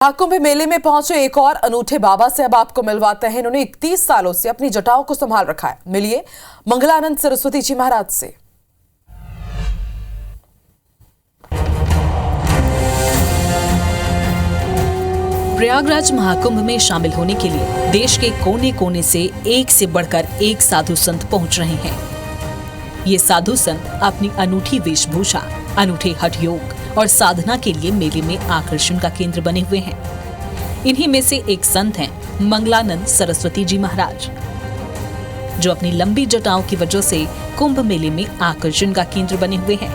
महाकुंभ मेले में पहुंचे एक और अनूठे बाबा से अब आपको मिलवाते हैं। इन्होंने 31 सालों से अपनी जटाओं को संभाल रखा है। मिलिए मंगलानंद सरस्वती जी महाराज से। प्रयागराज महाकुंभ में शामिल होने के लिए देश के कोने कोने से बढ़कर एक साधु संत पहुंच रहे हैं। ये साधु संत अपनी अनूठी वेशभूषा, अनूठे हठ योग और साधना के लिए मेले में आकर्षण का केंद्र बने हुए हैं। इन्हीं में से एक संत हैं मंगलानंद सरस्वती जी महाराज, जो अपनी लंबी जटाओं की वजह से कुंभ मेले में आकर्षण का केंद्र बने हुए हैं।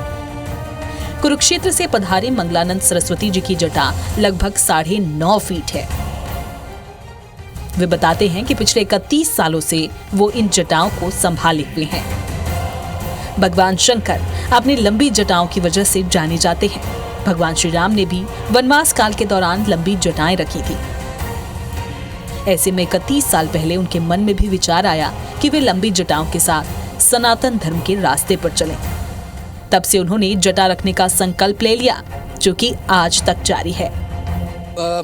कुरुक्षेत्र से पधारे मंगलानंद सरस्वती जी की जटा लगभग 9.5 फीट है। वे बताते हैं कि पिछले 31 सालों से वो इन जटाओं को संभाले हुए हैं। भगवान शंकर अपनी लंबी जटाओं की वजह से जाने जाते हैं। भगवान श्री राम ने भी वनवास काल के दौरान लंबी जटाएं रखी थी। ऐसे में 31 साल पहले उनके मन में भी विचार आया कि वे लंबी जटाओं के साथ सनातन धर्म के रास्ते पर चलें। तब से उन्होंने जटा रखने का संकल्प ले लिया, जो कि आज तक जारी है।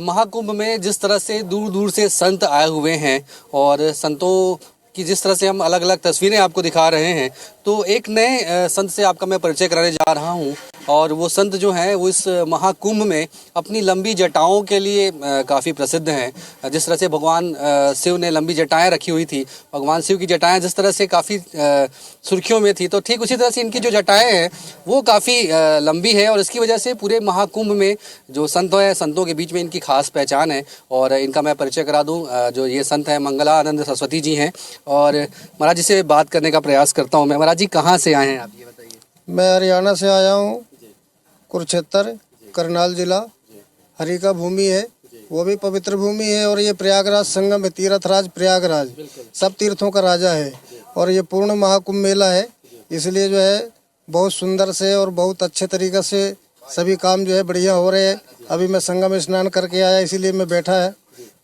महाकुंभ में जिस तरह से दूर दूर से संत आए हुए हैं और संतों कि जिस तरह से हम अलग अलग तस्वीरें आपको दिखा रहे हैं, तो एक नए संत से आपका मैं परिचय कराने जा रहा हूं। और वो संत जो हैं वो इस महाकुंभ में अपनी लंबी जटाओं के लिए काफ़ी प्रसिद्ध हैं। जिस तरह से भगवान शिव ने लंबी जटाएं रखी हुई थी, भगवान शिव की जटाएं जिस तरह से काफ़ी सुर्खियों में थी, तो ठीक उसी तरह से इनकी जो जटाएं हैं वो काफ़ी लंबी है। और इसकी वजह से पूरे महाकुंभ में जो संत हैं, संतों के बीच में इनकी खास पहचान है। और इनका मैं परिचय करा दूँ। जो ये संत हैं मंगलानंद सरस्वती जी हैं। और महाराज जी से बात करने का प्रयास करता हूँ मैं। महाराज जी कहाँ से आए हैं आप, ये बताइए। मैं हरियाणा से आया हूँ, कुरुक्षेत्र करनाल जिला। हरि का भूमि है, वो भी पवित्र भूमि है। और ये प्रयागराज संगम है, तीर्थराज प्रयागराज सब तीर्थों का राजा है। और ये पूर्ण महाकुंभ मेला है, इसलिए जो है बहुत सुंदर से और बहुत अच्छे तरीके से सभी काम जो है बढ़िया हो रहे हैं। अभी मैं संगम स्नान करके आया, इसीलिए मैं बैठा है।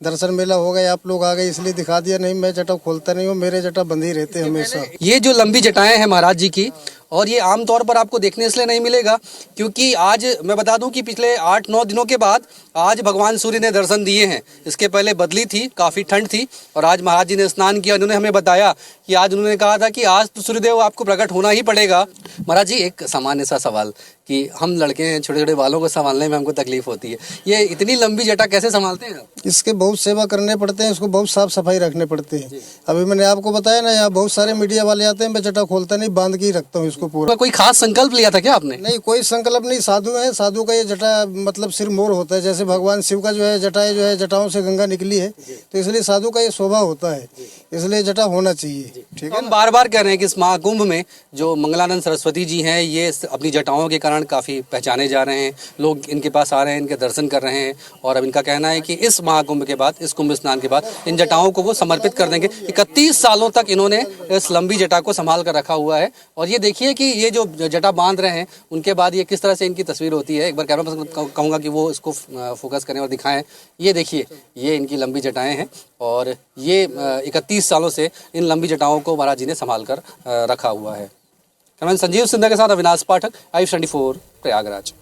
दर्शन मेला हो गया, आप लोग आ गए इसलिए दिखा दिया। नहीं, मैं जटा खोलता नहीं हूँ, मेरे जटा बंधी रहते हैं हमेशा। ये जो लंबी जटाएं हैं महाराज जी की, और ये आमतौर पर आपको देखने इसलिए नहीं मिलेगा क्योंकि आज मैं बता दूं कि पिछले 8-9 दिनों के बाद आज भगवान सूर्य ने दर्शन दिए हैं। इसके पहले बदली थी, काफ़ी ठंड थी, और आज महाराज जी ने स्नान किया। उन्होंने हमें बताया कि आज उन्होंने कहा था कि आज तो सूर्यदेव आपको प्रकट होना ही पड़ेगा। महाराज जी, एक सामान्य सा सवाल कि हम लड़के हैं, छोटे छोटे बालों को संभालने में हमको तकलीफ होती है, ये इतनी लंबी जटा कैसे संभालते हैं? इसके बहुत सेवा करने पड़ते हैं, इसको बहुत साफ सफाई रखने पड़ते हैं। अभी मैंने आपको बताया ना, यहाँ बहुत सारे मीडिया वाले आते हैं, मैं जटा खोलता नहीं, बांध के ही रखता हूँ इसको पूरा। कोई खास संकल्प लिया था क्या आपने? नहीं, कोई संकल्प नहीं। साधु है, साधु का ये जटा मतलब सिर मोर होता है। जैसे भगवान शिव का जो है जटाएं जो है जटाओं से गंगा निकली है, तो इसलिए साधु का ये शोभा होता है, इसलिए जटा होना चाहिए। ठीक है। हम बार बार कह रहे हैं कि इस महाकुंभ में जो मंगलानंद सरस्वती जी हैं, ये अपनी जटाओं के कारण काफ़ी पहचाने जा रहे हैं। लोग इनके पास आ रहे हैं, इनके दर्शन कर रहे हैं। और अब इनका कहना है कि इस महाकुंभ के बाद, इस कुंभ स्नान के बाद इन जटाओं को वो समर्पित कर देंगे। 31 सालों तक इन्होंने इस लंबी जटा को संभाल कर रखा हुआ है। और ये देखिए कि ये जो जटा बांध रहे हैं, उनके बाद ये किस तरह से इनकी तस्वीर होती है। एक बार कैमरा पर्सन कहूँगा कि वो इसको फोकस करें और दिखाएं। ये देखिए, ये इनकी लंबी जटाएं हैं और ये 31 सालों से इन लंबी जटाओं को महाराज जी ने संभाल कर रखा हुआ है। कैमरामैन संजीव सिन्हा के साथ अविनाश पाठक, i24 प्रयागराज।